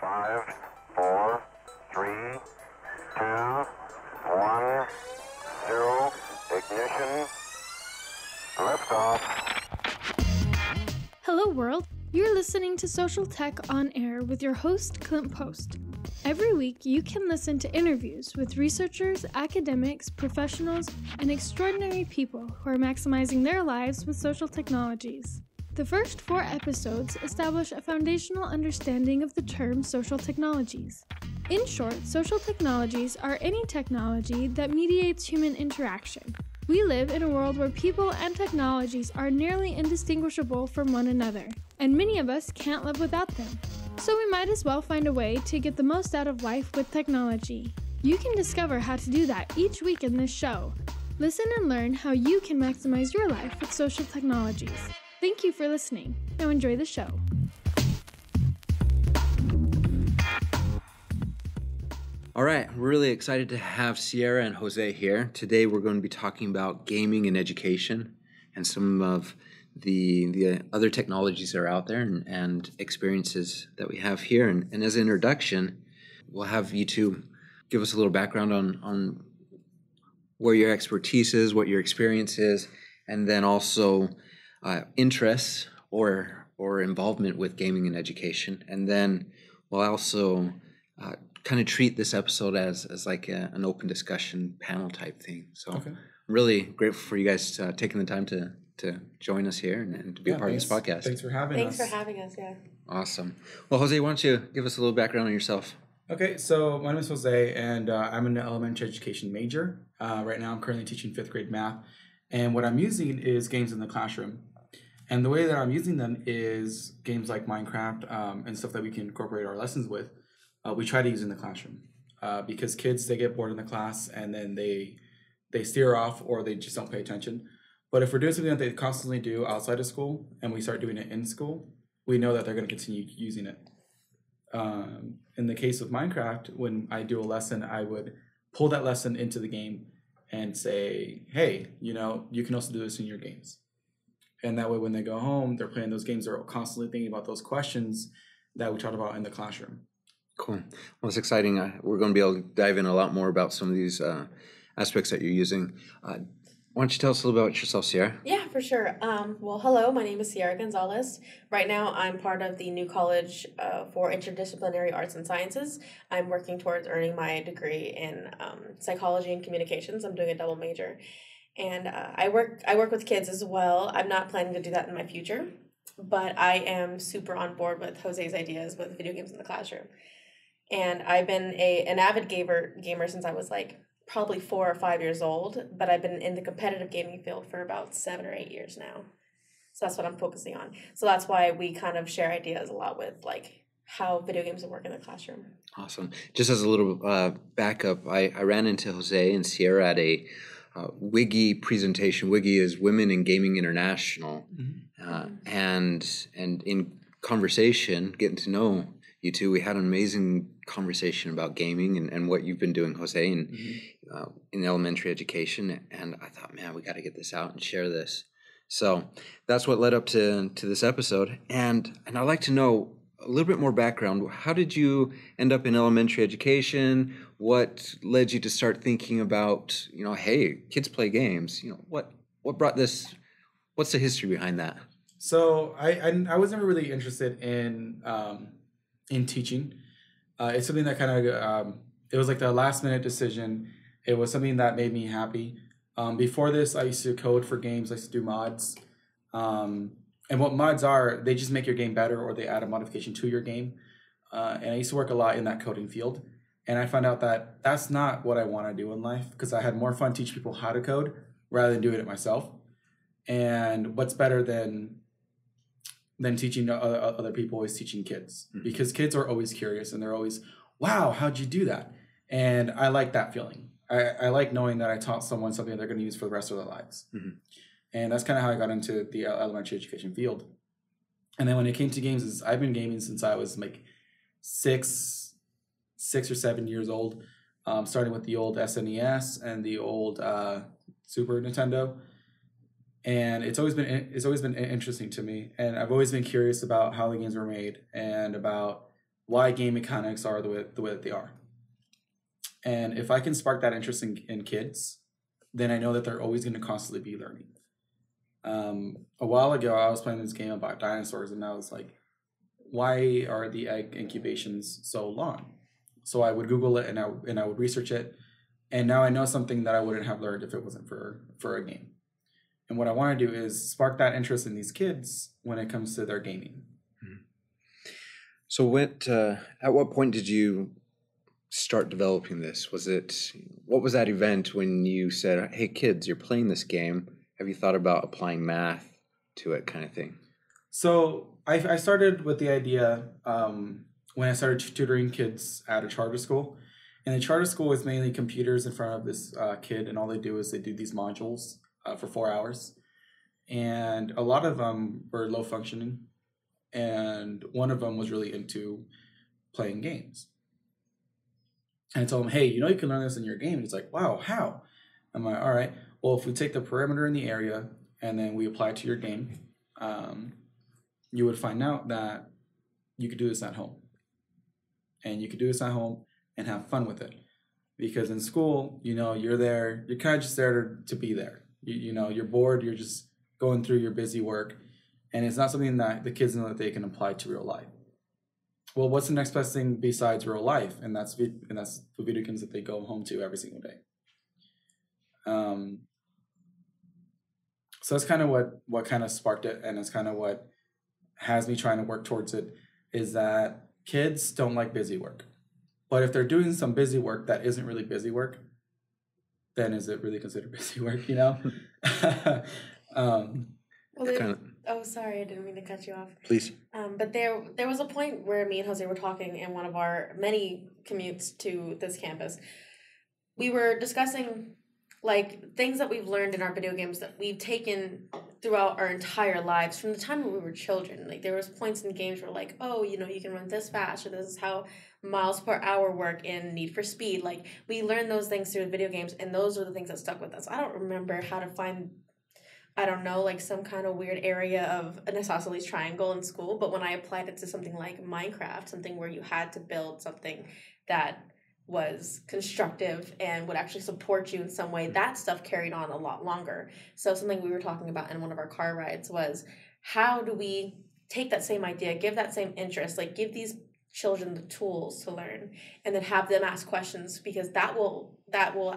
5, 4, 3, 2, 1, 0, ignition, liftoff. Hello world, you're listening to Social Tech on Air with your host Clint Post. Every week you can listen to interviews with researchers, academics, professionals, and extraordinary people who are maximizing their lives with social technologies. The first 4 episodes establish a foundational understanding of the term social technologies. In short, social technologies are any technology that mediates human interaction. We live in a world where people and technologies are nearly indistinguishable from one another, and many of us can't live without them. So we might as well find a way to get the most out of life with technology. You can discover how to do that each week in this show. Listen and learn how you can maximize your life with social technologies. Thank you for listening. Now enjoy the show. All right, we're really excited to have Sierra and Jose here. Today we're going to be talking about gaming and education and some of the other technologies that are out there and experiences that we have here. And as an introduction, we'll have you two give us a little background on where your expertise is, what your experience is, and then also interests or involvement with gaming and education. And then we'll also kind of treat this episode as like an open discussion panel type thing. So I'm really grateful for you guys taking the time to join us here and to be a part of this podcast. Thanks for having us. Thanks for having us, yeah. Awesome. Well, Jose, why don't you give us a little background on yourself? Okay, so my name is Jose, and I'm an elementary education major. Right now I'm currently teaching 5th grade math, and what I'm using is games in the classroom. And the way that I'm using them is games like Minecraft and stuff that we can incorporate our lessons with. We try to use in the classroom because kids, they get bored in the class and then they steer off or they just don't pay attention. But if we're doing something that they constantly do outside of school and we start doing it in school, we know that they're going to continue using it. In the case of Minecraft, when I do a lesson, I would pull that lesson into the game and say, hey, you can also do this in your games. And that way, when they go home, they're playing those games, they're constantly thinking about those questions that we talked about in the classroom. Cool. Well, it's exciting. We're going to be able to dive in a lot more about some of these aspects that you're using. Why don't you tell us a little bit about yourself, Sierra? Yeah, for sure. Well, hello, my name is Sierra Gonzales. Right now, I'm part of the new college for interdisciplinary arts and sciences. I'm working towards earning my degree in psychology and communications. I'm doing a double major. And I work with kids as well. I'm not planning to do that in my future, but I am super on board with Jose's ideas with video games in the classroom. And I've been an avid gamer since I was like probably 4 or 5 years old, but I've been in the competitive gaming field for about 7 or 8 years now. So that's what I'm focusing on. So that's why we kind of share ideas a lot with like how video games will work in the classroom. Awesome. Just as a little backup, I ran into Jose and Sierra at a WIGI presentation. WIGI is Women in Gaming International. And in conversation, getting to know you two, we had an amazing conversation about gaming and what you've been doing, Jose, in elementary education. And I thought, man, we got to get this out and share this. So that's what led up to this episode. And I'd like to know a little bit more background. How did you end up in elementary education? What led you to start thinking about, hey, kids play games? What brought this? What's the history behind that? So I was never really interested in teaching. It's something that kind of it was like the last minute decision. It was something that made me happy. Before this, I used to code for games. I used to do mods. And what mods are, they just make your game better or they add a modification to your game. And I used to work a lot in that coding field. And I found out that that's not what I want to do in life because I had more fun teaching people how to code rather than doing it myself. And what's better than teaching other people is teaching kids because kids are always curious and they're always, wow, how'd you do that? And I like that feeling. I like knowing that I taught someone something they're going to use for the rest of their lives. And that's kind of how I got into the elementary education field. And then when it came to games, I've been gaming since I was like 6 or 7 years old, starting with the old SNES and the old Super Nintendo. And it's always been interesting to me. And I've always been curious about how the games were made and about why game mechanics are the way that they are. And if I can spark that interest in kids, then I know that they're always going to constantly be learning. A while ago, I was playing this game about dinosaurs, and I was like, why are the egg incubations so long? So I would Google it, and I would research it, and now I know something that I wouldn't have learned if it wasn't for a game. And what I want to do is spark that interest in these kids when it comes to their gaming. So at what point did you start developing this? What was that event when you said, hey kids, you're playing this game, have you thought about applying math to it, kind of thing? So I started with the idea when I started tutoring kids at a charter school. And the charter school is mainly computers in front of this kid, and all they do is they do these modules for 4 hours. And a lot of them were low functioning, and one of them was really into playing games. And I told him, hey, you can learn this in your game. And he's like, wow, how? I'm like, all right, well, if we take the perimeter in the area and then we apply it to your game, you would find out that you could do this at home. And you could do this at home and have fun with it. Because in school, you're there, you're kind of just there to be there. You're bored, you're just going through your busy work. And it's not something that the kids know that they can apply to real life. Well, what's the next best thing besides real life? And that's the video games that they go home to every single day. So that's kind of what kind of sparked it, and it's kind of what has me trying to work towards it, is that kids don't like busy work. But if they're doing some busy work that isn't really busy work, then is it really considered busy work, Oh, sorry, I didn't mean to cut you off. Please. But there was a point where me and Jose were talking in one of our many commutes to this campus. We were discussing things that we've learned in our video games that we've taken throughout our entire lives from the time when we were children. There was points in games where you can run this fast, or this is how miles per hour work in Need for Speed. We learned those things through video games, and those are the things that stuck with us. I don't remember how to find, some kind of weird area of an isosceles triangle in school, but when I applied it to something like Minecraft, something where you had to build something that was constructive and would actually support you in some way, that stuff carried on a lot longer. So something we were talking about in one of our car rides was, how do we take that same idea, give that same interest, give these children the tools to learn, and then have them ask questions, because that will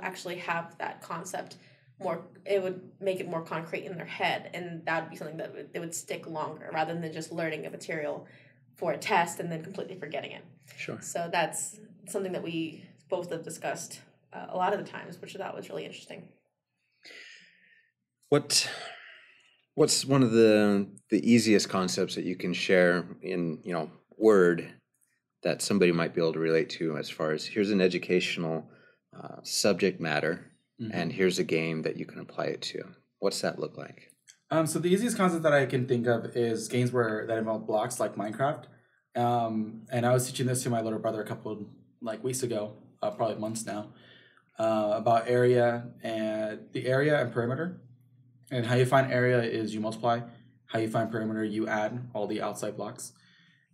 actually have that concept more, it would make it more concrete in their head, and that would be something that it would stick longer, rather than just learning a material for a test and then completely forgetting it. Sure. So that's something that we both have discussed a lot of the times, which I thought was really interesting. What's one of the easiest concepts that you can share in word that somebody might be able to relate to, as far as here's an educational subject matter, and here's a game that you can apply it to? What's that look like? So the easiest concept that I can think of is games that involve blocks, like Minecraft. And I was teaching this to my little brother a couple weeks ago, probably months now, about area and perimeter. And how you find area is you multiply. How you find perimeter, you add all the outside blocks.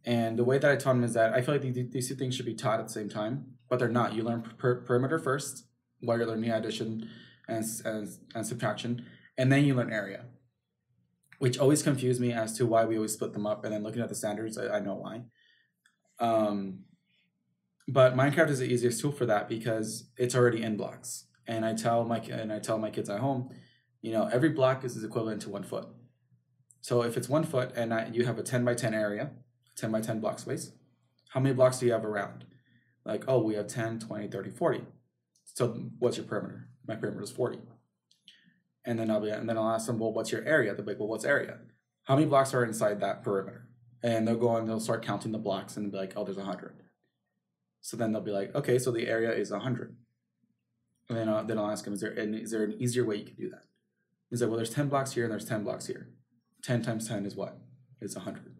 And the way that I taught him is that I feel like these two things should be taught at the same time, but they're not. You learn perimeter first, while you're learning addition and subtraction, and then you learn area, which always confused me as to why we always split them up. And then looking at the standards, I know why. But Minecraft is the easiest tool for that, because it's already in blocks. And I tell my kids at home, every block is equivalent to 1 foot. So if it's 1 foot and you have a 10 by 10 area, 10 by 10 block space, how many blocks do you have around? We have 10, 20, 30, 40. So what's your perimeter? My perimeter is 40. And then I'll ask them, well, what's your area? They'll be like, well, what's area? How many blocks are inside that perimeter? And they'll start counting the blocks and be like, oh, there's 100. So then they'll be like, okay, so the area is 100. And then I'll ask them, is there an easier way you can do that? He's like, well, there's 10 blocks here and there's 10 blocks here. 10 times 10 is what? It's 100.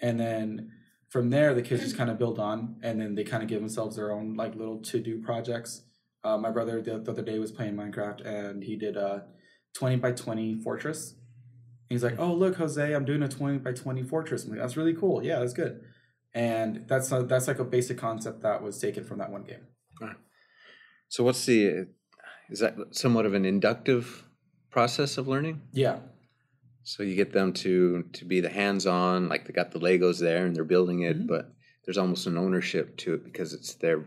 And then from there, the kids just kind of build on, and then they kind of give themselves their own little to-do projects. My brother the other day was playing Minecraft, and he did a 20 by 20 fortress. And he's like, oh, look, Jose, I'm doing a 20 by 20 fortress. I'm like, that's really cool. Yeah, that's good. And that's like a basic concept that was taken from that one game. So is that somewhat of an inductive process of learning? Yeah. So you get them to be the hands-on, like they got the Legos there and they're building it, but there's almost an ownership to it because it's their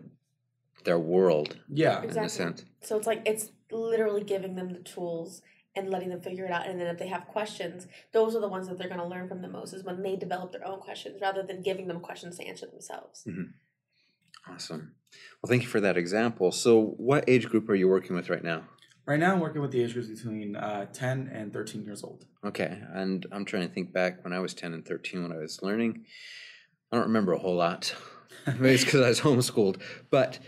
world. Yeah. Exactly. In a sense. So it's like it's literally giving them the tools and letting them figure it out. And then if they have questions, those are the ones that they're going to learn from the most, is when they develop their own questions rather than giving them questions to answer themselves. Mm-hmm. Awesome. Well, thank you for that example. So what age group are you working with right now? Right now I'm working with the age groups between 10 and 13 years old. Okay. And I'm trying to think back when I was 10 and 13 when I was learning. I don't remember a whole lot. Maybe it's because I was homeschooled. But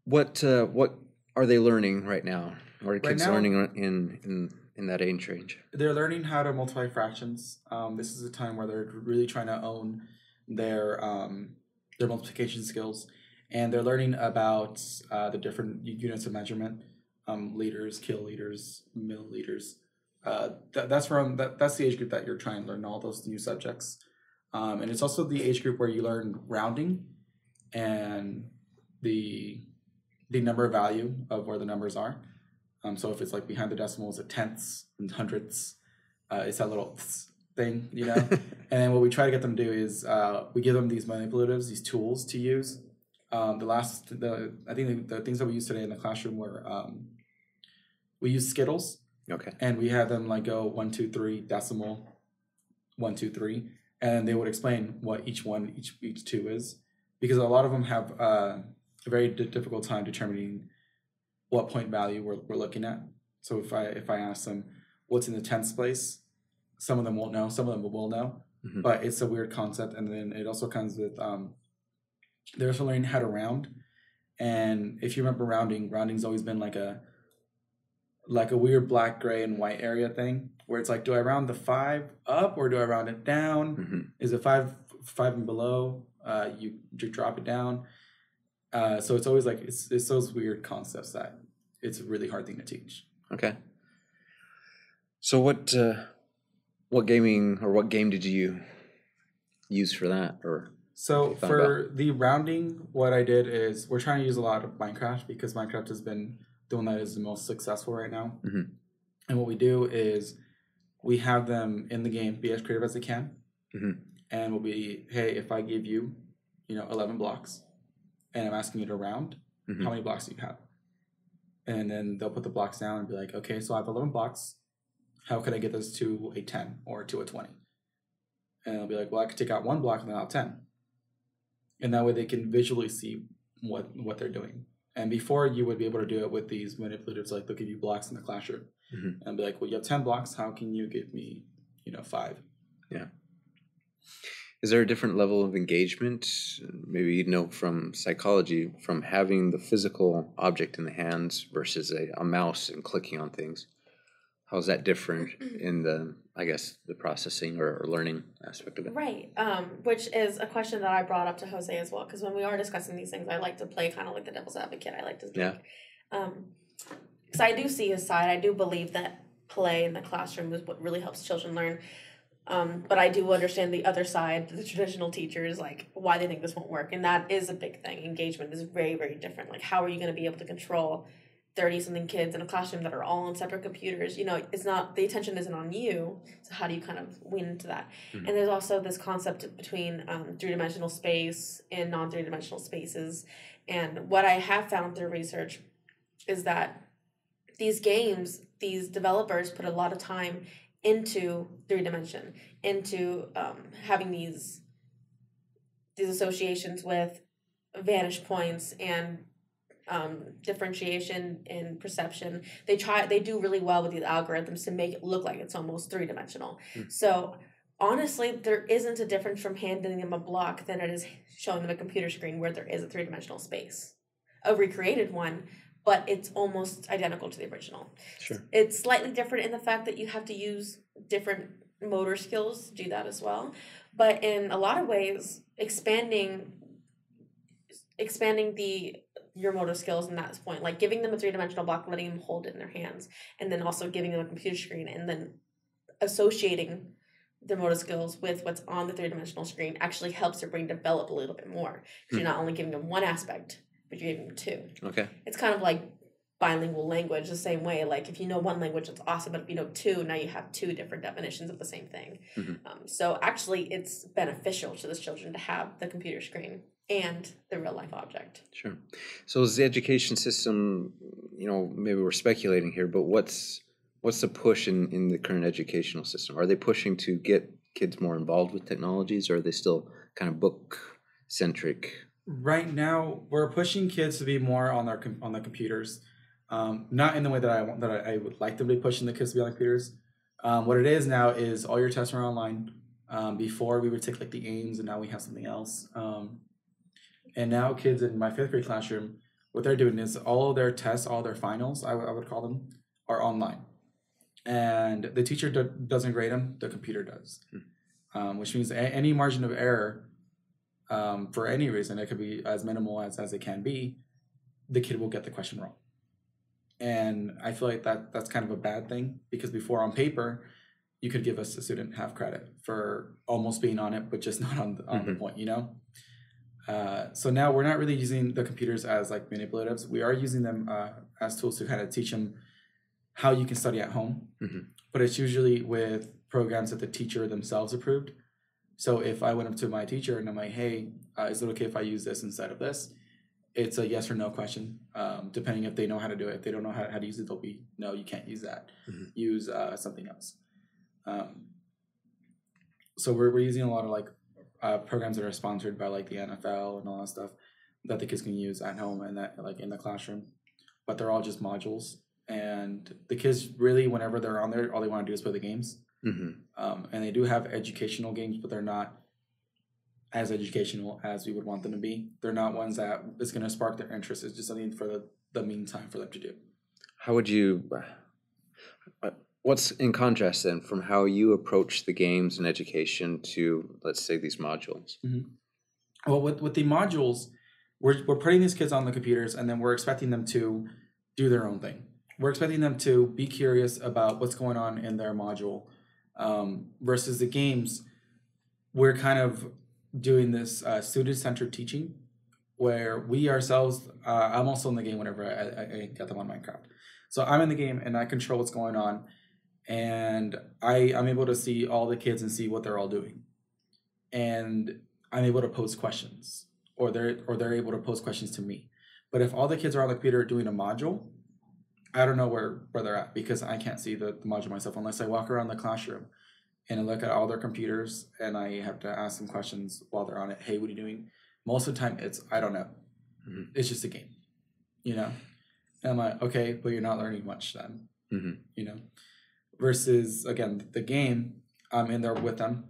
what are they learning right now? What are kids learning in that age range? They're learning how to multiply fractions. This is a time where they're really trying to own their multiplication skills, and they're learning about the different units of measurement, liters, kiloliters, milliliters. That's the age group that you're trying to learn all those new subjects, and it's also the age group where you learn rounding and the number value of where the numbers are. So if it's like behind the decimals, at tenths and hundredths, it's that little thing, you know. And then what we try to get them to do is we give them these manipulatives, these tools to use. I think the things that we used today in the classroom were we used Skittles. Okay. And we had them like go 1, 2, 3 decimal 1, 2, 3, and they would explain what each two is, because a lot of them have a very difficult time determining what point value we're looking at. So if I ask them what's in the tenths place, some of them won't know, some of them will know, but it's a weird concept. And then it also comes with they're also learning how to round. And if you remember rounding's always been like a weird black, gray, and white area thing, where it's like, do I round the 5 up or do I round it down? Is it 5 and below? You drop it down. So it's always like it's those weird concepts that it's a really hard thing to teach. Okay. So what game did you use for that? So for the rounding, what I did is we're trying to use a lot of Minecraft, because Minecraft has been the one that is the most successful right now. And what we do is we have them in the game be as creative as they can. And we'll be, hey, if I give you, 11 blocks, and I'm asking you to round, how many blocks do you have? And then they'll put the blocks down and be like, okay, so I have 11 blocks. How could I get this to a 10 or to a 20? And they'll be like, well, I could take out 1 block and then out 10. And that way they can visually see what they're doing. And before, you would be able to do it with these manipulatives, like they'll give you blocks in the classroom. And be like, well, you have 10 blocks. How can you give me, 5? Yeah. Is there a different level of engagement, maybe from psychology, from having the physical object in the hands versus a mouse and clicking on things? How is that different in the processing or learning aspect of it? Right, which is a question that I brought up to Jose as well, because when we are discussing these things, I like to play kind of like the devil's advocate. I like to think, because I do see his side. I do believe that play in the classroom is what really helps children learn. But I do understand the other side, the traditional teachers, like why they think this won't work. And that is a big thing. Engagement is very, very different. Like, how are you going to be able to control 30-something kids in a classroom that are all on separate computers? It's not, the attention isn't on you. So how do you kind of wean into that? And there's also this concept between three-dimensional space and non-three-dimensional spaces. And what I have found through research is that these games, these developers put a lot of time into 3-dimension, into having these associations with vantage points and differentiation and perception. They do really well with these algorithms to make it look like it's almost 3-dimensional. So honestly, there isn't a difference from handing them a block than it is showing them a computer screen where there is a 3-dimensional space, a recreated one, but it's almost identical to the original. Sure. It's slightly different in the fact that you have to use different motor skills to do that as well. But in a lot of ways, expanding your motor skills in that point, like giving them a 3-dimensional block, letting them hold it in their hands, and then also giving them a computer screen, and then associating their motor skills with what's on the three-dimensional screen actually helps their brain develop a little bit more. Because you're not only giving them one aspect, but you're giving them two. Okay. It's kind of like bilingual language the same way. Like if you know one language, it's awesome, but if you know two, now you have two different definitions of the same thing. So actually it's beneficial to those children to have the computer screen and the real life object. Sure. So is the education system, maybe we're speculating here, but what's the push in the current educational system? Are they pushing to get kids more involved with technologies, or are they still kind of book centric? Right now, we're pushing kids to be more on the computers, not in the way that I would like them to be pushing the kids to be on computers. What it is now is all your tests are online. Before we would take like the aims, and now we have something else. And now kids in my 5th grade classroom, what they're doing is all of their tests, all their finals, I would call them, are online. And the teacher doesn't grade them, the computer does. Which means any margin of error, for any reason, it could be as minimal as it can be, the kid will get the question wrong. And I feel like that's kind of a bad thing, because before on paper, you could give us a student half credit for almost being on it, but just not on the point, So now we're not really using the computers as like manipulatives. We are using them as tools to kind of teach them how you can study at home, but it's usually with programs that the teacher themselves approved. So if I went up to my teacher and I'm like, hey, is it okay if I use this instead of this? It's a yes or no question, depending if they know how to do it. If they don't know how to use it, they'll be, no, you can't use that. Use something else. So we're using a lot of like programs that are sponsored by like the NFL and all that stuff that the kids can use at home and that like in the classroom, but they're all just modules. And the kids really, whenever they're on there, all they want to do is play the games. And they do have educational games, but they're not as educational as we would want them to be. They're not ones that is going to spark their interest. It's just something for the meantime for them to do. How would you, what's in contrast then from how you approach the games and education to, let's say, these modules? Well, with the modules, we're putting these kids on the computers, and then we're expecting them to do their own thing. We're expecting them to be curious about what's going on in their module, versus the games. We're kind of doing this student-centered teaching, where we ourselves, I'm also in the game whenever I get them on Minecraft. So I'm in the game and I control what's going on, and I'm able to see all the kids and see what they're all doing, and I'm able to pose questions, or they're able to pose questions to me. But if all the kids are on the computer doing a module, I don't know where they're at, because I can't see the module myself unless I walk around the classroom and I look at all their computers and I have to ask them questions while they're on it. Hey, what are you doing? Most of the time it's, I don't know. It's just a game, And I'm like, okay, but you're not learning much then, Versus, again, the game, I'm in there with them.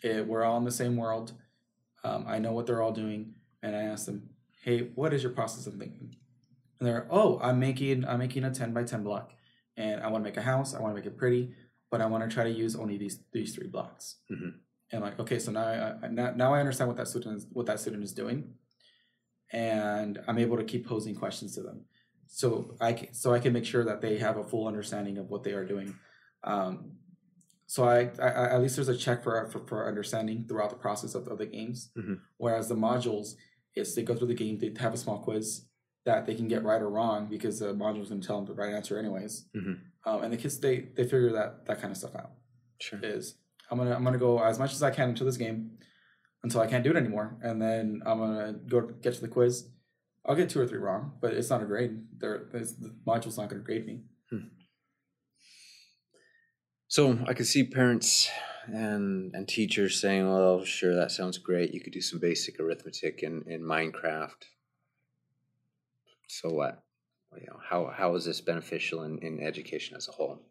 We're all in the same world. I know what they're all doing. And I ask them, hey, what is your process of thinking? And they're, I'm making a 10 by 10 block, and I want to make a house. I want to make it pretty, but I want to try to use only these 3 blocks. And I'm like, okay, so now I understand what that student is doing, and I'm able to keep posing questions to them, so I can make sure that they have a full understanding of what they are doing. So I at least there's a check for understanding throughout the process of the games. Whereas the modules, is they go through the game, they have a small quiz that they can get right or wrong, because the module is going to tell them the right answer anyways. And the kids, they figure that kind of stuff out. Sure. Is I'm gonna go as much as I can into this game until I can't do it anymore, and then I'm gonna go get to the quiz. I'll get 2 or 3 wrong, but it's not a grade. The module's not going to grade me. So I could see parents and teachers saying, well, sure, that sounds great. You could do some basic arithmetic in Minecraft. So what? How is this beneficial in education as a whole?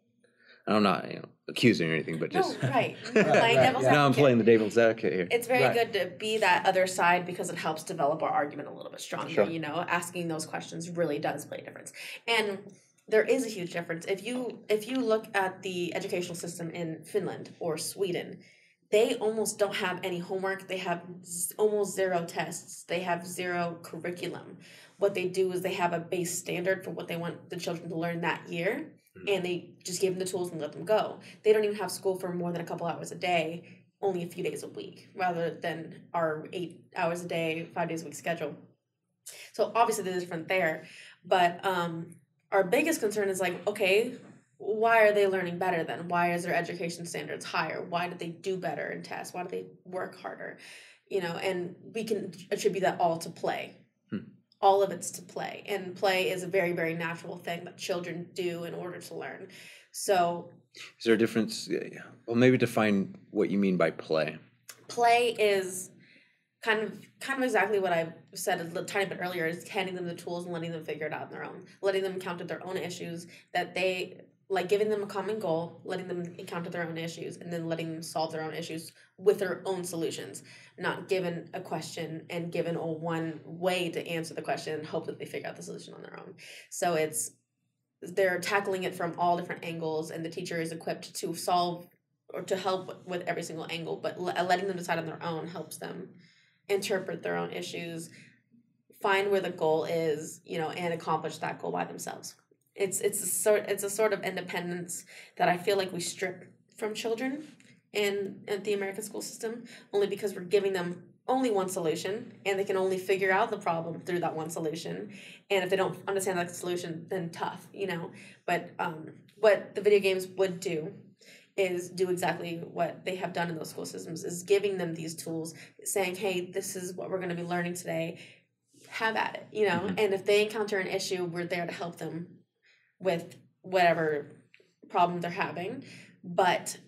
And I'm not accusing or anything, but just... No, right. Now I'm playing the devil's advocate here. It's very good to be that other side, because it helps develop our argument a little bit stronger. Sure. Asking those questions really does play a difference. And there is a huge difference. If you look at the educational system in Finland or Sweden, they almost don't have any homework. They have almost 0 tests. They have 0 curriculum. What they do is they have a base standard for what they want the children to learn that year. and they just gave them the tools and let them go. They don't even have school for more than a couple hours a day, only a few days a week, rather than our 8 hours a day, 5 days a week schedule. So obviously there's different there, but our biggest concern is like, okay, why are they learning better then? Why is their education standards higher? Why did they do better in tests? Why do they work harder? And we can attribute that all to play. All of it's to play. And play is a very, very natural thing that children do in order to learn. So is there a difference? Well, maybe define what you mean by play. Play is kind of exactly what I said a little tiny bit earlier, is handing them the tools and letting them figure it out on their own, letting them encounter their own issues, that they like, giving them a common goal, letting them encounter their own issues, and then letting them solve their own issues with their own solutions, not given a question and given a one way to answer the question and hope that they figure out the solution on their own. So they're tackling it from all different angles, and the teacher is equipped to solve or to help with every single angle, but letting them decide on their own helps them interpret their own issues, find where the goal is, and accomplish that goal by themselves. It's a sort of independence that I feel like we strip from children in the American school system, only because we're giving them only one solution, and they can only figure out the problem through that one solution. And if they don't understand that solution, then tough, But what the video games would do is do exactly what they have done in those school systems, is giving them these tools, saying, hey, this is what we're going to be learning today. Have at it, Mm-hmm. And if they encounter an issue, we're there to help them with whatever problem they're having. But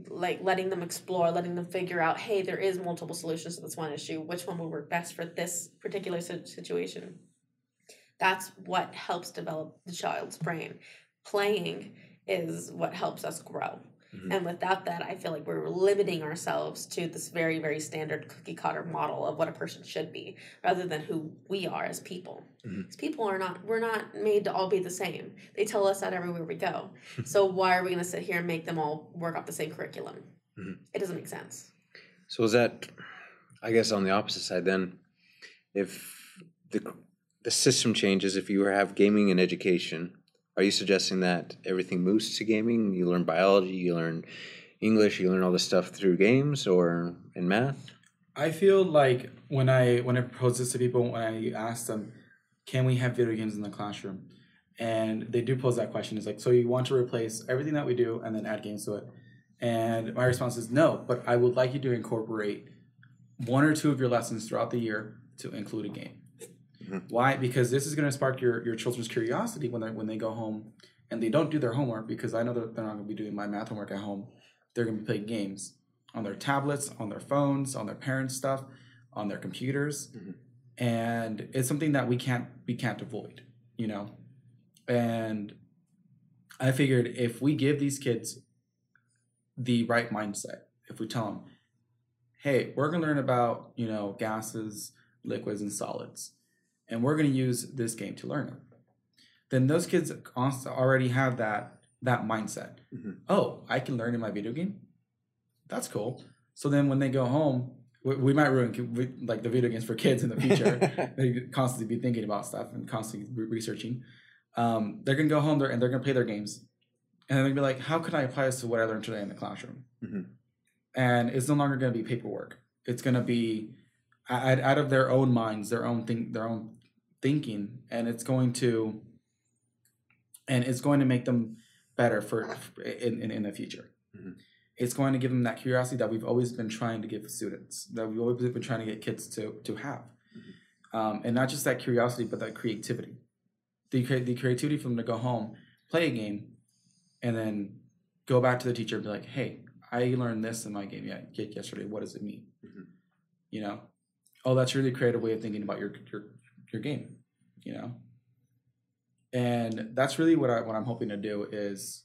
letting them explore, letting them figure out, hey, there is multiple solutions to this one issue. Which one will work best for this particular situation? That's what helps develop the child's brain. Playing is what helps us grow. Mm-hmm. And without that, I feel like we're limiting ourselves to this very, very standard cookie cutter model of what a person should be, rather than who we are as people. Mm-hmm. Because people we're not made to all be the same. They tell us that everywhere we go. So why are we going to sit here and make them all work off the same curriculum? Mm-hmm. It doesn't make sense. So is that, I guess, on the opposite side then, if the system changes, if you have gaming and education, are you suggesting that everything moves to gaming? You learn biology, you learn English, you learn all this stuff through games or in math? I feel like when I propose this to people, when I ask them, can we have video games in the classroom? And they do pose that question. It's like, so you want to replace everything that we do and then add games to it? And my response is no, but I would like you to incorporate one or two of your lessons throughout the year to include a game. Why? Because this is going to spark your children's curiosity when they go home and they don't do their homework, because I know that they're not going to be doing my math homework at home. They're going to be playing games on their tablets, on their phones, on their parents' stuff, on their computers. Mm-hmm. And it's something that we can't avoid, And I figured if we give these kids the right mindset, if we tell them, hey, we're going to learn about, gases, liquids, and solids, and we're going to use this game to learn it, then those kids already have that mindset. Mm-hmm. Oh, I can learn in my video game? That's cool. So then when they go home, we might ruin the video games for kids in the future. They constantly be thinking about stuff and constantly researching. They're going to go home and they're going to play their games. And they're going to be like, how can I apply this to what I learned today in the classroom? Mm-hmm. And it's no longer going to be paperwork. It's going to be out of their own minds, their own thinking, and it's going to make them better in the future. Mm-hmm. It's going to give them that curiosity that we've always been trying to give students, that we've always been trying to get kids to have. Mm-hmm. And not just that curiosity, but that creativity. The creativity for them to go home, play a game, and then go back to the teacher and be like, hey, I learned this in my game yesterday. What does it mean? Mm-hmm. Oh, that's a really creative way of thinking about your game, And that's really what I'm hoping to do is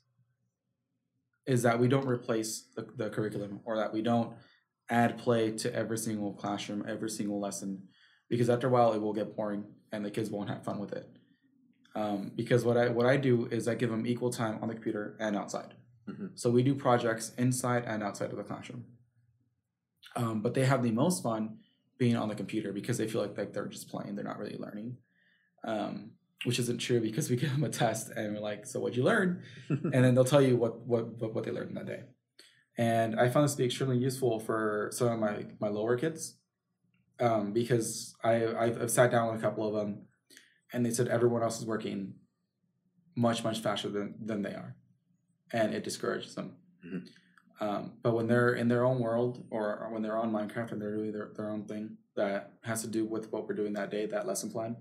that we don't replace the curriculum, or that we don't add play to every single classroom, every single lesson, because after a while it will get boring and the kids won't have fun with it. Because what I do is I give them equal time on the computer and outside. Mm-hmm. So we do projects inside and outside of the classroom. But they have the most fun being on the computer because they feel like they're just playing, they're not really learning. which isn't true because we give them a test and we're like, so what'd you learn? And then they'll tell you what they learned that day. And I found this to be extremely useful for some of my lower kids, because I've sat down with a couple of them, and they said everyone else is working much faster than they are, and it discourages them. But when they're in their own world, or when they're on Minecraft and they're doing their own thing that has to do with what we're doing that day, that lesson plan,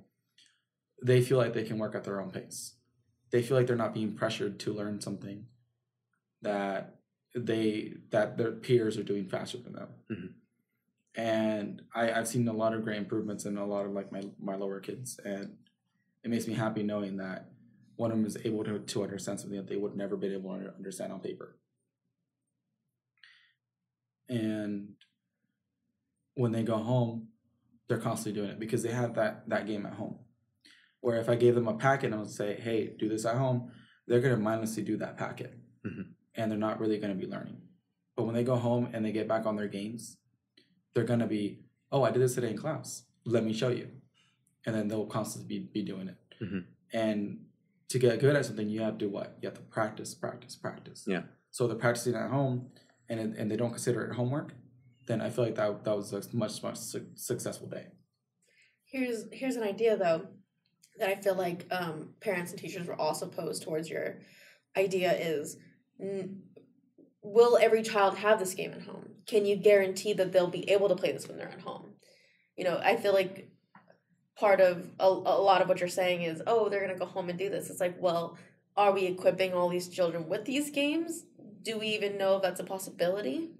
they feel like they can work at their own pace. They feel like they're not being pressured to learn something that their peers are doing faster than them. And I've seen a lot of great improvements in a lot of like my lower kids, and it makes me happy knowing that one of them is able to understand something that they would never been able to understand on paper. And when they go home, they're constantly doing it because they have that game at home. Where if I gave them a packet and I would say, hey, do this at home, they're going to mindlessly do that packet. And they're not really going to be learning. But when they go home and they get back on their games, they're going to be, oh, I did this today in class. Let me show you. And then they'll constantly be doing it. And to get good at something, you have to do what? You have to practice. Yeah. So they're practicing at home and they don't consider it homework, then I feel like that was a much successful day. Here's an idea, though, that I feel like parents and teachers were also posed towards your idea is, will every child have this game at home? Can you guarantee that they'll be able to play this when they're at home? You know, I feel like part of a lot of what you're saying is, oh, they're going to go home and do this. It's like, well, are we equipping all these children with these games? Do we even know if that's a possibility?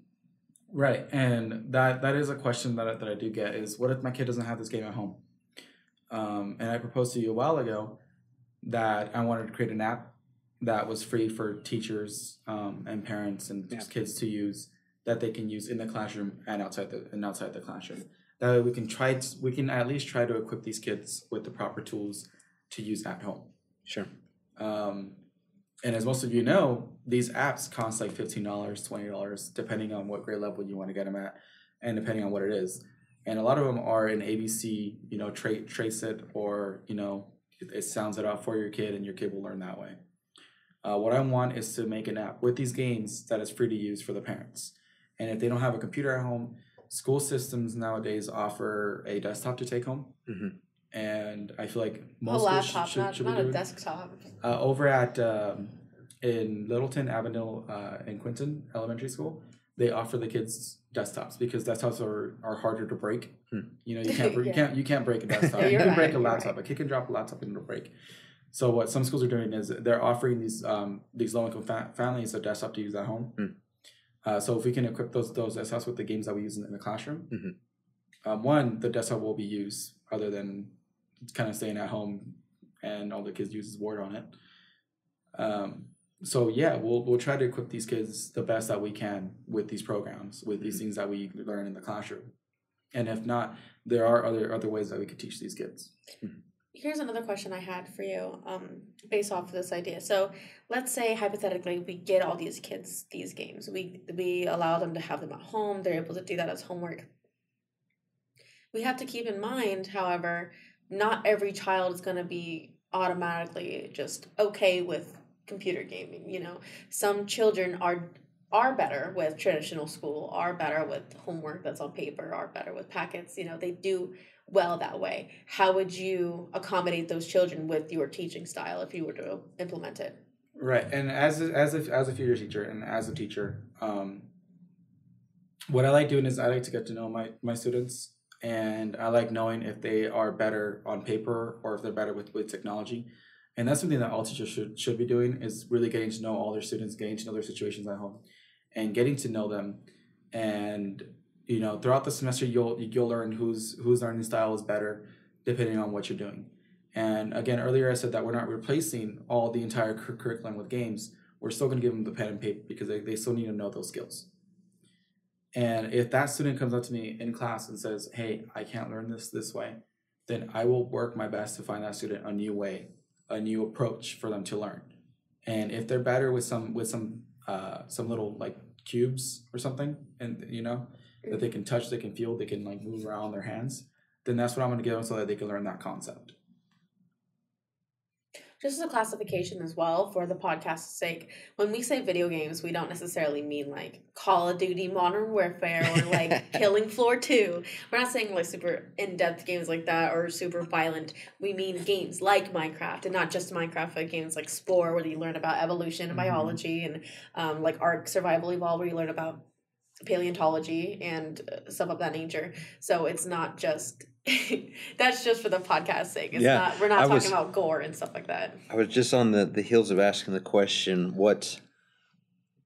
Right, and that is a question that I do get is, what if my kid doesn't have this game at home? And I proposed to you a while ago that I wanted to create an app that was free for teachers and parents and just kids to use, that they can use in the classroom and outside the classroom. That way we can at least try to equip these kids with the proper tools to use at home. Sure. And as most of you know, these apps cost like $15, $20, depending on what grade level you want to get them at, and depending on what it is. And a lot of them are in ABC, trace it, or, it sounds it out for your kid, and your kid will learn that way. What I want is to make an app with these games that is free to use for the parents. And if they don't have a computer at home, school systems nowadays offer a desktop to take home. And I feel like most laptop, schools should not be a doing. desktop. Over at in Littleton, Avondale, and Quinton Elementary School, they offer the kids desktops because desktops are harder to break. You can't break a desktop. You can break a laptop. A kid can drop a laptop and it'll break. So what some schools are doing is they're offering these low-income families a desktop to use at home. So if we can equip those desktops with the games that we use in the classroom, one, the desktop will be used other than kind of staying at home and all the kids use is Word on it. So yeah, we'll try to equip these kids the best that we can with these programs, with these things that we learn in the classroom. And if not, there are other ways that we could teach these kids. Here's another question I had for you, based off of this idea. So let's say, hypothetically, we get all these kids these games. We allow them to have them at home. They're able to do that as homework. We have to keep in mind, however, not every child is going to be automatically just okay with computer gaming. Some children are better with traditional school, are better with homework that's on paper, are better with packets. They do well that way. How would you accommodate those children with your teaching style if you were to implement it? Right, and as a future teacher and as a teacher, what I like doing is I like to get to know my students, and I like knowing if they are better on paper or if they're better with technology. And that's something that all teachers should be doing, is really getting to know all their students, getting to know their situations at home, and getting to know them. And throughout the semester, you'll learn whose learning style is better depending on what you're doing. And again, earlier I said that we're not replacing all the entire curriculum with games. We're still going to give them the pen and paper because they still need to know those skills. And if that student comes up to me in class and says, hey, I can't learn this way, then I will work my best to find that student a new way, a new approach for them to learn. And if they're better with some little like cubes or something, and that they can touch, they can feel, they can like move around their hands, then that's what I'm going to give them so that they can learn that concept. just as a classification as well for the podcast's sake, when we say video games, we don't necessarily mean like Call of Duty Modern Warfare or like Killing Floor 2. We're not saying like super in-depth games like that or super violent. We mean games like Minecraft, and not just Minecraft, but games like Spore, where you learn about evolution and biology, and like Ark Survival Evolved, where you learn about paleontology and stuff of that nature. So it's not just that's just for the podcast's sake. It's not, we're not talking about gore and stuff like that. I was just on the heels of asking the question, what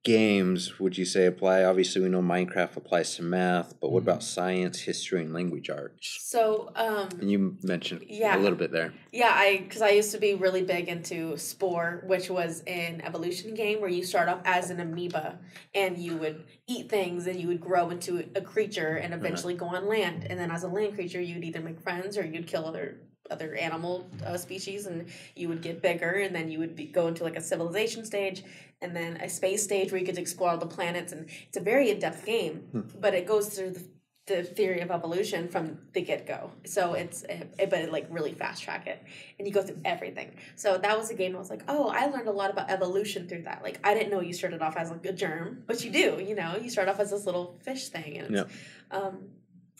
games would you say apply? Obviously, we know Minecraft applies to math, but what about science, history, and language arts? So, and you mentioned a little bit there. Yeah, because I used to be really big into Spore, which was an evolution game where you start off as an amoeba and you would eat things and you would grow into a creature and eventually go on land. And then as a land creature, you'd either make friends or you'd kill other animal species, and you would get bigger, and then you would go into like a civilization stage, and then a space stage where you could explore all the planets. And it's a very in-depth game, but it goes through the theory of evolution from the get-go. So but it like really fast track it, and you go through everything. So that was a game I was like, oh, I learned a lot about evolution through that. Like, I didn't know you started off as like a germ, but you do, you start off as this little fish thing, and it's,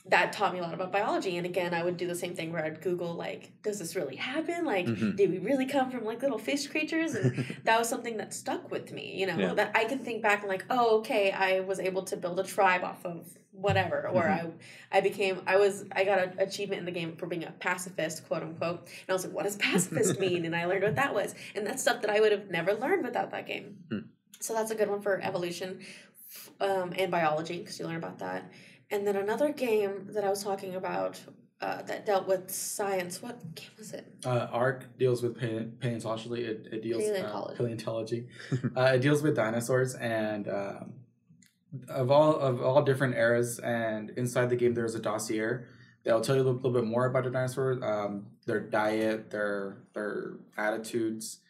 that taught me a lot about biology. And again, I would do the same thing where I'd Google, like, does this really happen? Like, did we really come from, like, little fish creatures? And that was something that stuck with me, that I can think back and, like, oh, okay, I was able to build a tribe off of whatever. Or I got an achievement in the game for being a pacifist, quote unquote. And I was like, what does pacifist mean? And I learned what that was. And that's stuff that I would have never learned without that game. So that's a good one for evolution and biology, because you learn about that. And then another game that I was talking about that dealt with science. What game was it? Ark deals with paleontology. It deals paleontology. It deals with dinosaurs and of all different eras. And inside the game, there's a dossier that'll tell you a little bit more about the dinosaurs, their diet, their attitudes,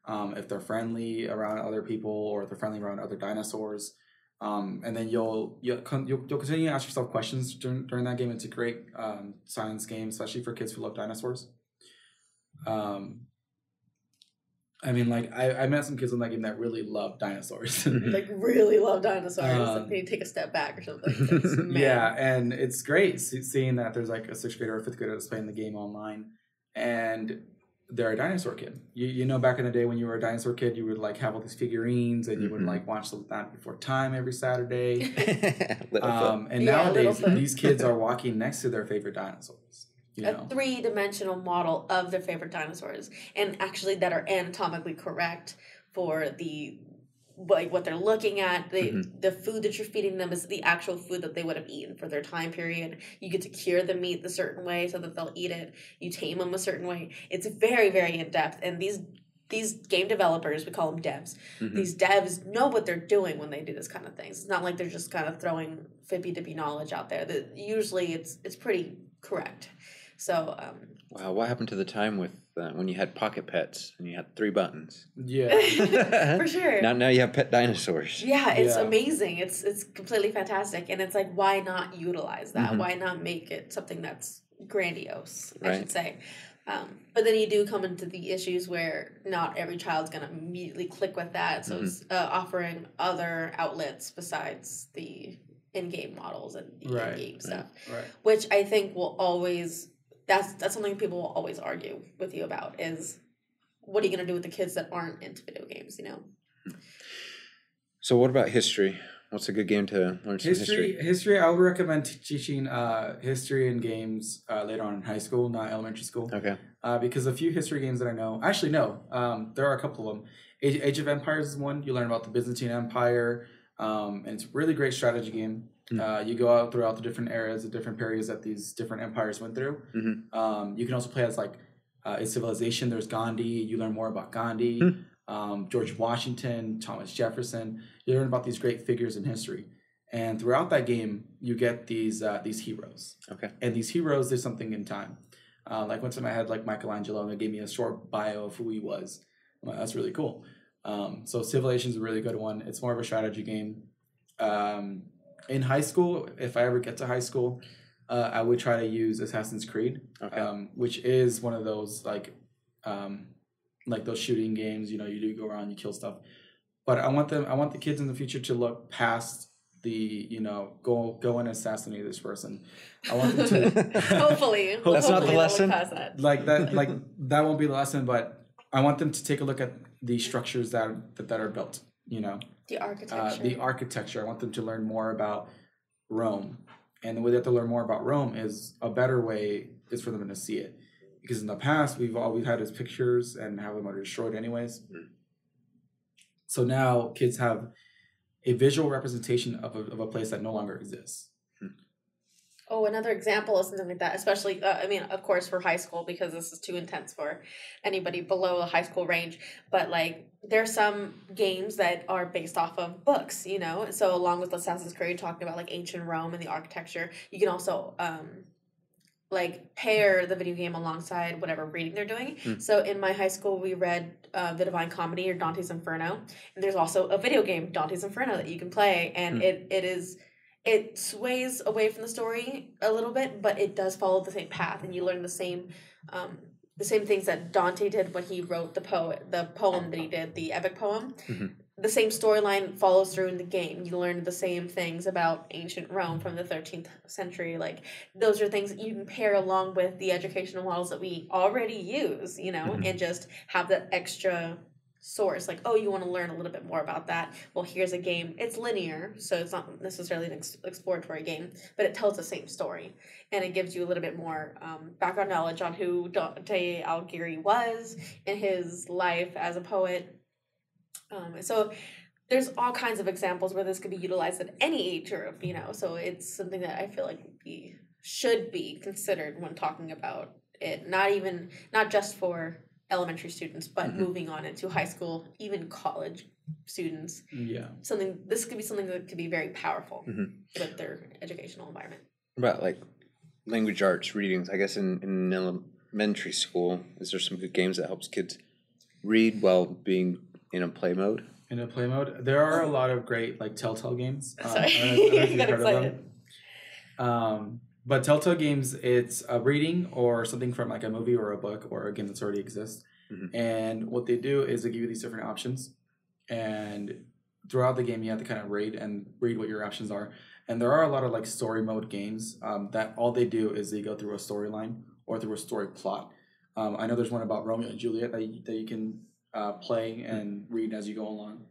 if they're friendly around other people or if they're friendly around other dinosaurs. And then you'll continue to ask yourself questions during that game. It's a great science game, especially for kids who love dinosaurs. I mean, like, I met some kids in that game that really love dinosaurs. Like, really love dinosaurs. Like, they take a step back or something. Yeah, and it's great seeing that there's like a 6th grader or 5th grader that's playing the game online, and they're a dinosaur kid. You know, back in the day when you were a dinosaur kid, you would like have all these figurines, and you would like watch the Land Before Time every Saturday. And nowadays, these kids are walking next to their favorite dinosaurs. A 3-dimensional model of their favorite dinosaurs, and actually that are anatomically correct for what they're looking at. The food that you're feeding them is the actual food that they would have eaten for their time period. You get to cure the meat a certain way so that they'll eat it. You tame them a certain way. It's very, very in-depth. And these game developers, we call them devs, these devs know what they're doing when they do this kind of things. It's not like they're just kind of throwing fibbity knowledge out there. Usually it's pretty correct. So wow, what happened to the time with when you had Pocket Pets and you had 3 buttons? Yeah. For sure. Now you have pet dinosaurs. Yeah, it's amazing. It's completely fantastic. And it's like, why not utilize that? Why not make it something that's grandiose, I should say. But then you do come into the issues where not every child's going to immediately click with that. So it's offering other outlets besides the in-game models and in-game stuff. Right. Which I think will always... That's something people will always argue with you about is, what are you going to do with the kids that aren't into video games, So what about history? What's a good game to learn some history? History, I would recommend teaching history in games later on in high school, not elementary school. Okay. Because a few history games that I know, there are a couple of them. Age of Empires is one. You learn about the Byzantine Empire, and it's a really great strategy game. You go out throughout the different eras, the different periods that these different empires went through. You can also play as like in Civilization. There's Gandhi. You learn more about Gandhi, George Washington, Thomas Jefferson. You learn about these great figures in history, and throughout that game, you get these heroes. Okay. And these heroes, there's something in time. Like one time I had like Michelangelo, and it gave me a short bio of who he was. I'm like, that's really cool. So Civilization is a really good one. It's more of a strategy game. In high school, if I ever get to high school, I would try to use Assassin's Creed, which is one of those like like those shooting games. You know, you do go around, you kill stuff. But I want the kids in the future to look past the, you know, go and assassinate this person. I want them to Hopefully. That's not the hopefully they'll look lesson? past that. like that won't be the lesson, but I want them to take a look at the structures that are built, you know. The architecture. The architecture. I want them to learn more about Rome. And the way they have to learn more about Rome is a better way is for them to see it. Because in the past all we've had is pictures and have them are destroyed anyways. So now kids have a visual representation of a place that no longer exists. Oh, another example of something like that, especially, I mean, of course, for high school, because this is too intense for anybody below the high school range. But, like, there's some games that are based off of books, you know? So, along with Assassin's Creed, talking about, like, ancient Rome and the architecture, you can also, like, pair the video game alongside whatever reading they're doing. So, in my high school, we read The Divine Comedy or Dante's Inferno. And there's also a video game, Dante's Inferno, that you can play. And it sways away from the story a little bit, but it does follow the same path, and you learn the same things that Dante did when he wrote the poem that he did, the epic poem. The same storyline follows through in the game. You learn the same things about ancient Rome from the 13th century. Like, those are things that you can pair along with the educational models that we already use, you know, and just have that extra source. Like, oh, you want to learn a little bit more about that? Well, here's a game. It's linear, so it's not necessarily an exploratory game, but it tells the same story, and it gives you a little bit more background knowledge on who Dante Alighieri was in his life as a poet. So there's all kinds of examples where this could be utilized at any age group, you know. So it's something that I feel like should be considered when talking about it. Not just for elementary students, but moving on into high school, even college students. Yeah. This could be something that could be very powerful with their educational environment. About like language arts readings, I guess in elementary school, is there some good games that helps kids read while being in a play mode? In a play mode, there are a lot of great like Telltale games. Sorry, I don't know if you've got heard excited. of them. But Telltale games, it's a reading or something from like a movie or a book or a game that's already exists. And what they do is they give you these different options. And throughout the game, you have to kind of read what your options are. And there are a lot of like story mode games that all they do is they go through a storyline or through a story plot. I know there's one about Romeo and Juliet that you can play and read as you go along.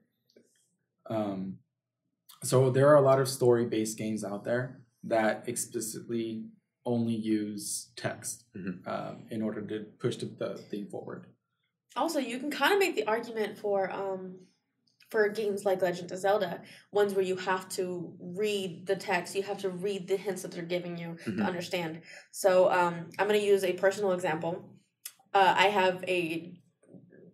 So there are a lot of story-based games out there that explicitly only use text in order to push the theme forward. Also, you can kind of make the argument for games like Legend of Zelda, ones where you have to read the text, you have to read the hints that they're giving you to understand. So I'm going to use a personal example. I have a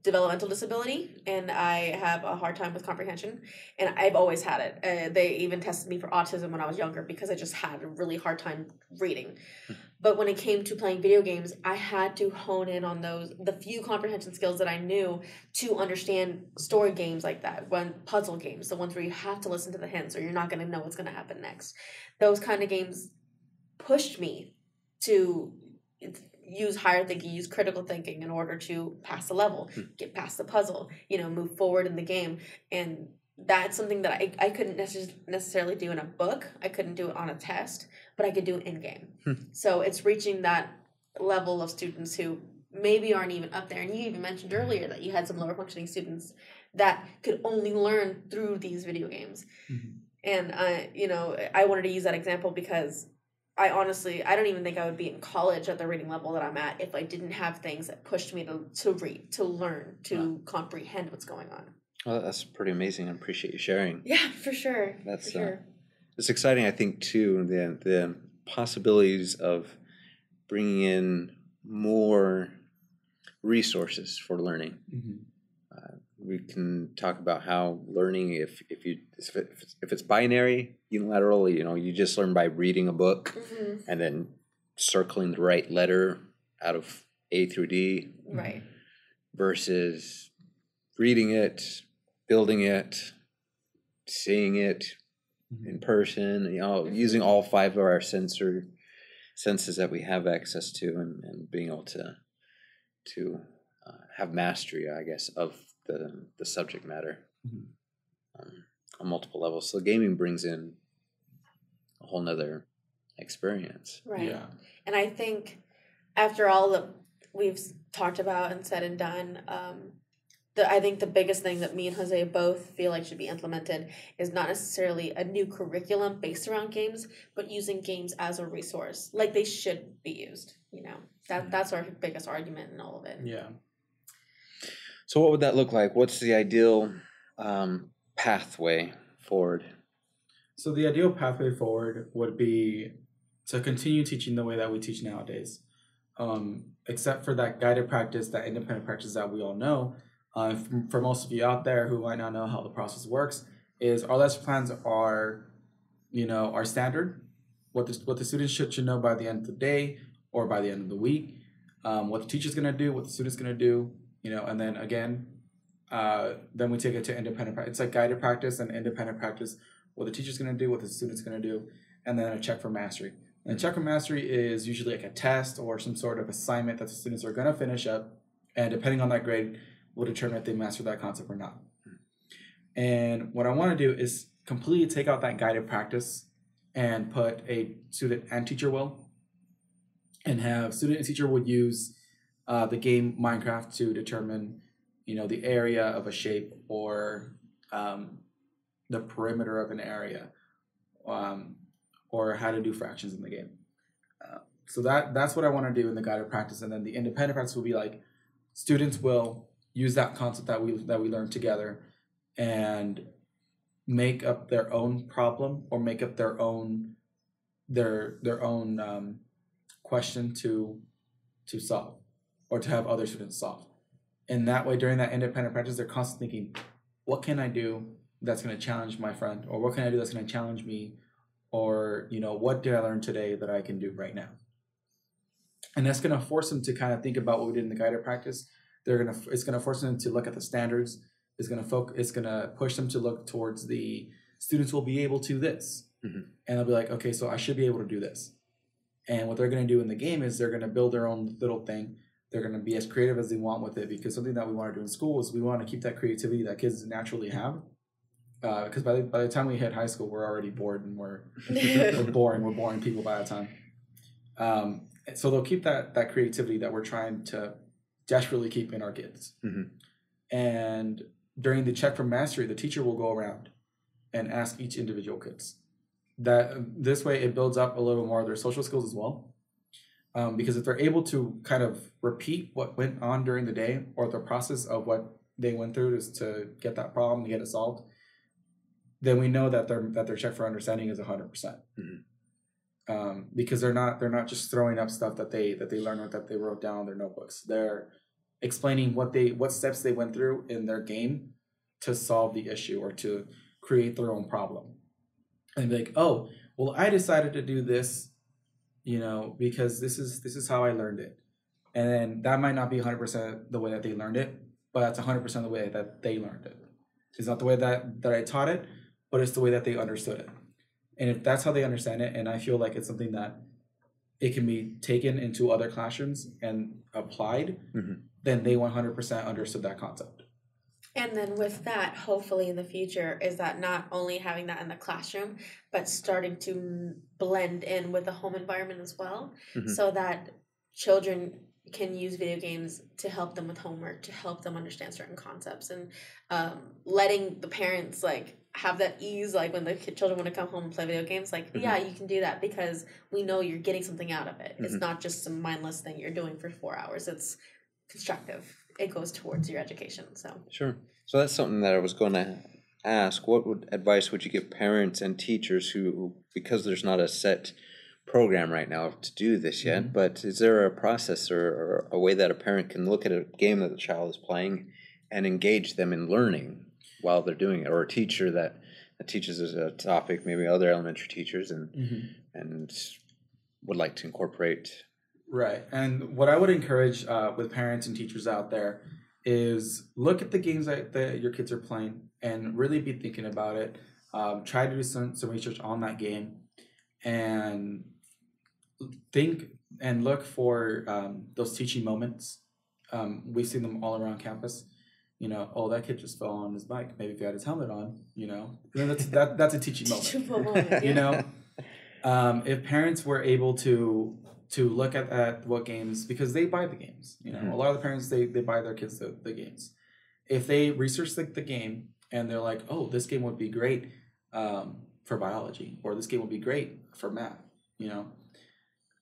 developmental disability, and I have a hard time with comprehension, and I've always had it. They even tested me for autism when I was younger because I just had a really hard time reading. But when it came to playing video games, I had to hone in on the few comprehension skills that I knew to understand story games like that, puzzle games, the ones where you have to listen to the hints or you're not going to know what's going to happen next. Those kind of games pushed me to use higher thinking, use critical thinking in order to pass the level, get past the puzzle, move forward in the game. And that's something that I couldn't necessarily do in a book. I couldn't do it on a test, but I could do it in game. So it's reaching that level of students who maybe aren't even up there. And you even mentioned earlier that you had some lower functioning students that could only learn through these video games. And I wanted to use that example because I don't even think I would be in college at the reading level that I'm at if I didn't have things that pushed me to read, to learn, to comprehend what's going on. Well, that's pretty amazing. I appreciate you sharing. Yeah, for sure. That's it's exciting, I think, too, the possibilities of bringing in more resources for learning. We can talk about how learning, if it's binary, unilateral, you just learn by reading a book and then circling the right letter out of A through D, right? Versus reading it, building it, seeing it in person, using all five of our senses that we have access to, and being able to have mastery, I guess, of the subject matter on multiple levels. So gaming brings in a whole nother experience. Right. Yeah. And I think after all that we've talked about and said and done, I think the biggest thing that me and Jose both feel like should be implemented is not necessarily a new curriculum based around games, but using games as a resource, like they should be used. That's our biggest argument in all of it. Yeah. So what would that look like? What's the ideal pathway forward? So the ideal pathway forward would be to continue teaching the way that we teach nowadays, except for that guided practice, that independent practice that we all know. For most of you out there who might not know how the process works, is our lesson plans are, our standard, what the students should know by the end of the day or by the end of the week, what the teacher's gonna do, what the student's gonna do, and then again, then we take it to independent practice. It's like guided practice and independent practice, what the teacher's gonna do, what the student's gonna do, and then a check for mastery. And a check for mastery is usually like a test or some sort of assignment that the students are gonna finish up, and depending on that grade, will determine if they master that concept or not. And what I want to do is completely take out that guided practice and put a student and teacher will, and have student and teacher would use the game Minecraft to determine, the area of a shape or the perimeter of an area, or how to do fractions in the game. So that's what I want to do in the guided practice, and then the independent practice will be like students will use that concept that we learned together and make up their own problem or make up their own question to solve or to have other students solve. And that way, during that independent practice, they're constantly thinking, what can I do that's going to challenge my friend, or what can I do that's going to challenge me, or what did I learn today that I can do right now? And that's going to force them to kind of think about what we did in the guided practice. It's gonna force them to look at the standards. It's gonna push them to look towards the students will be able to this, and they'll be like, okay, so I should be able to do this. And what they're gonna do in the game is they're gonna build their own little thing. They're gonna be as creative as they want with it, because something that we want to do in school is we want to keep that creativity that kids naturally have. Because by the time we hit high school, we're already bored and we're boring. We're boring people by that time. So they'll keep that creativity that we're trying to desperately keep in our kids. And during the check for mastery, the teacher will go around and ask each individual kids. This way it builds up a little more of their social skills as well. Because if they're able to kind of repeat what went on during the day or the process of what they went through to get that problem, to get it solved, then we know that their check for understanding is 100%. Because they're not just throwing up stuff that they learned or that they wrote down in their notebooks. They're explaining what steps they went through in their game to solve the issue or to create their own problem. And be like, oh, well, I decided to do this, because this is how I learned it. And then that might not be 100% the way that they learned it, but that's 100% the way that they learned it. It's not the way that I taught it, but it's the way that they understood it. And if that's how they understand it, and I feel like it's something that it can be taken into other classrooms and applied, then they 100% understood that concept. And then with that, hopefully in the future, is that not only having that in the classroom, but starting to blend in with the home environment as well, so that children can use video games to help them with homework, to help them understand certain concepts, and letting the parents have that ease, when the children want to come home and play video games, yeah, you can do that because we know you're getting something out of it. It's not just some mindless thing you're doing for 4 hours. It's constructive. It goes towards your education. Sure. So that's something that I was going to ask. What advice would you give parents and teachers who, because there's not a set program right now to do this yet, but is there a process or a way that a parent can look at a game that the child is playing and engage them in learning while they're doing it, or a teacher that teaches as a topic, maybe other elementary teachers, and would like to incorporate? Right. And what I would encourage with parents and teachers out there is look at the games that your kids are playing and really be thinking about it. Try to do some research on that game and think and look for those teaching moments we've seen them all around campus. You know, oh, that kid just fell on his bike. Maybe if he had his helmet on, you know, then that's a teaching moment. You know, if parents were able to look at what games, because they buy the games, you know, a lot of the parents, they buy their kids the games. If they research the game and they're like, oh, this game would be great for biology, or this game would be great for math, you know,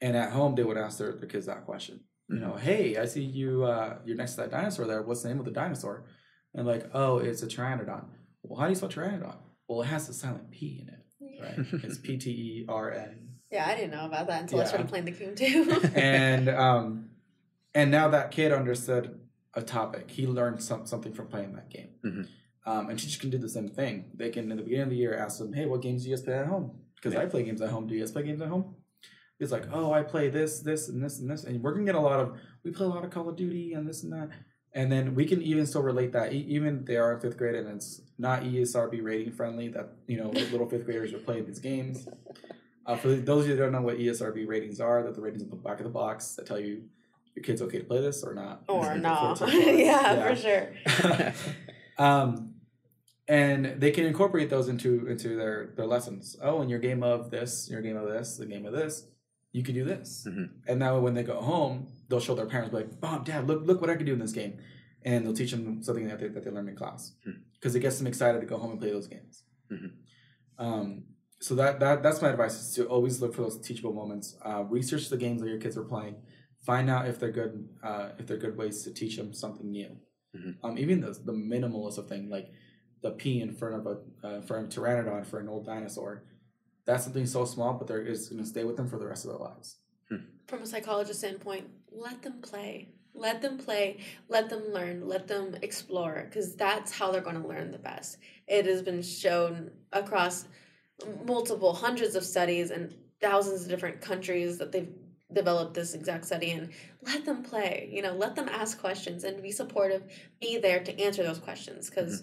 and at home they would ask their kids that question. You know, hey, I see you're next to that dinosaur there. What's the name of the dinosaur? And like, oh, it's a pteranodon. Well, how do you spell pteranodon? Well, it has a silent P in it, right? It's P-T-E-R-N. Yeah, I didn't know about that until I started playing the game too. And now that kid understood a topic. He learned something from playing that game. And teachers can do the same thing. They can, in the beginning of the year, ask them, hey, what games do you guys play at home? Because I play games at home. Do you guys play games at home? It's like, oh, I play this, this, and this, and this. And we're going to get we play a lot of Call of Duty and this and that. And then we can even still relate that. Even they are in 5th grade and it's not ESRB rating friendly that, you know, little 5th graders are playing these games. For those of you that don't know what ESRB ratings are, that the ratings on the back of the box that tell you your kid's okay to play this or not. Or not. Yeah, for sure. And they can incorporate those into their lessons. Oh, in your game of this, the game of this, you can do this. And now when they go home, they'll show their parents, like, Mom, Dad, look what I can do in this game. And they'll teach them something that they learned in class. Because it gets them excited to go home and play those games. So that's my advice, is to always look for those teachable moments. Research the games that your kids are playing. Find out if they're good ways to teach them something new. Even the minimalist of thing, like the P in front of for a pteranodon, for an old dinosaur. That's something so small, but it's going to stay with them for the rest of their lives. From a psychologist standpoint, let them play. Let them play. Let them learn. Let them explore, because that's how they're going to learn the best. It has been shown across hundreds of studies and thousands of different countries that they've developed this exact study in. Let them play. You know, let them ask questions and be supportive. Be there to answer those questions, because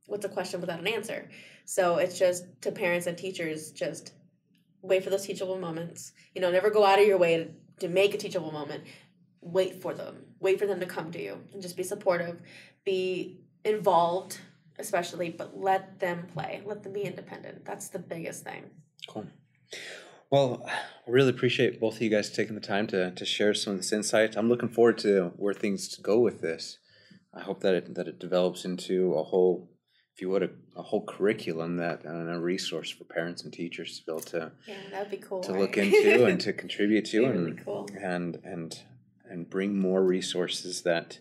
what's a question without an answer? So it's just, to parents and teachers, just wait for those teachable moments. You know, never go out of your way to make a teachable moment. Wait for them. Wait for them to come to you, and just be supportive. Be involved, especially, but let them play. Let them be independent. That's the biggest thing. Cool. Well, I really appreciate both of you guys taking the time to share some of this insight. I'm looking forward to where things go with this. I hope that it develops into a whole, if you would, a whole curriculum and a resource for parents and teachers to be able to that'd be cool, to look into and to contribute to, really cool. and bring more resources that,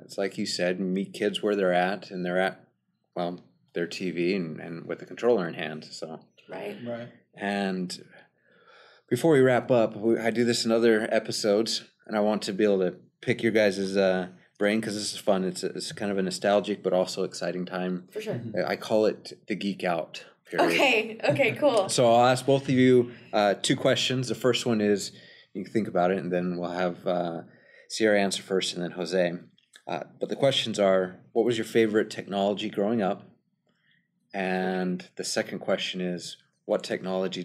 it's like you said, meet kids where they're at, and they're at, well, their TV and with the controller in hand. So right. And before we wrap up, I do this in other episodes, and I want to be able to pick your guys' brain, because this is fun. It's kind of a nostalgic but also exciting time. For sure. I call it the geek out period. Okay, cool. So I'll ask both of you 2 questions. The first one is, you can think about it, and then we'll have Sierra answer first, and then Jose. But the questions are, what was your favorite technology growing up? And the second question is, what technology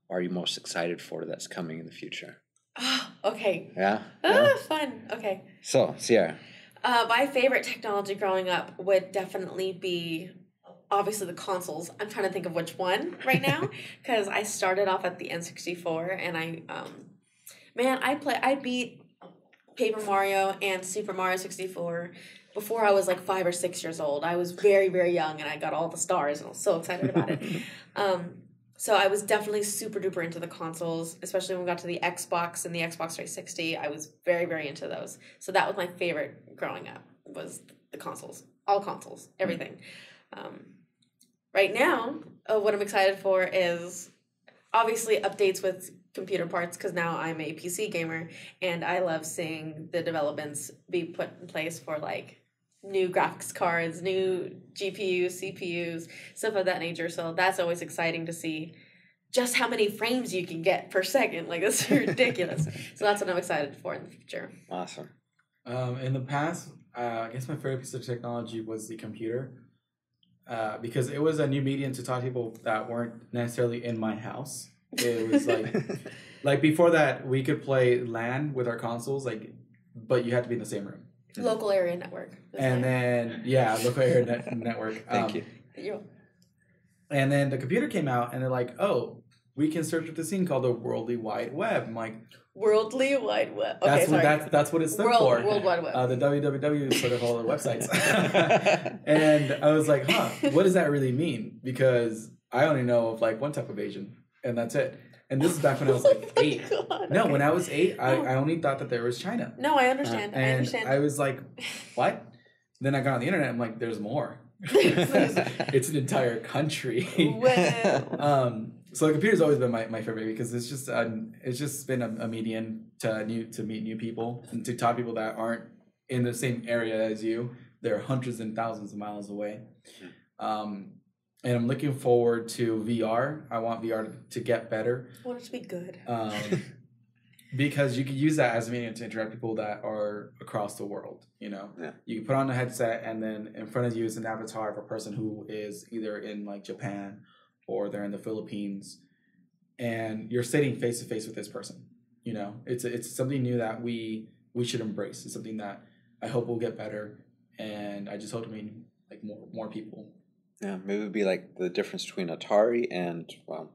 are you most excited for that's coming in the future? Oh, okay. Yeah? Fun. Okay. So, Sierra. My favorite technology growing up would definitely be, obviously, the consoles. I'm trying to think of which one right now, because I started off at the N64, and I beat Paper Mario and Super Mario 64 before I was like 5 or 6 years old. I was very, very young, and I got all the stars, and I was so excited about it. So I was definitely super duper into the consoles, especially when we got to the Xbox and the Xbox 360. I was very, very into those. So that was my favorite growing up, was the consoles. All consoles, everything. Right now, what I'm excited for is obviously updates with computer parts, because now I'm a PC gamer, and I love seeing the developments be put in place for like new graphics cards, new GPUs, CPUs, stuff of that nature. So that's always exciting to see just how many frames you can get per second. Like, that's ridiculous. So that's what I'm excited for in the future. Awesome. In the past, I guess my favorite piece of technology was the computer, because it was a new medium to talk to people that weren't necessarily in my house. It was like before that, we could play LAN with our consoles, like but you had to be in the same room. Local area network. And then, local area network. Thank you. And then the computer came out, and they're like, oh, we can search with this thing called the Worldly Wide Web. I'm like, Worldly Wide Web. Okay, that's what it stood for. World Wide Web. The www is sort of all the websites. And I was like, what does that really mean? Because I only know of like one type of Asian, and that's it. And this is back when I was like 8. God, no, okay. when I was 8, I only thought that there was China. No, I understand. And I was like, what? Then I got on the internet. I'm like, there's more. It's an entire country. Wow. So the computer's always been my favorite because it's just been a medium to meet new people and to talk to people that aren't in the same area as you. They're hundreds and thousands of miles away. And I'm looking forward to VR. I want VR to get better. I want it to be good. Because you could use that as a medium to interact with people that are across the world, you know? Yeah. You can put on a headset, and then in front of you is an avatar of a person who is either in like Japan or they're in the Philippines, and you're sitting face to face with this person. You know, it's something new that we should embrace. It's something that I hope will get better, and I just hope to meet like more people. Yeah, maybe it would be like the difference between Atari and, well,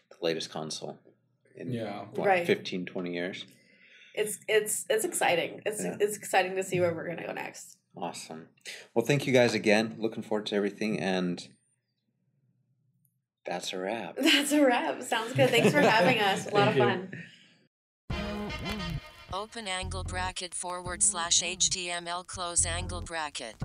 the latest console in 15, 20 years. It's exciting. It's exciting to see where we're going to go next. Awesome. Well, thank you guys again. Looking forward to everything, and that's a wrap. That's a wrap. Sounds good. Thanks for having us. A lot of fun. Open angle bracket / HTML close angle bracket.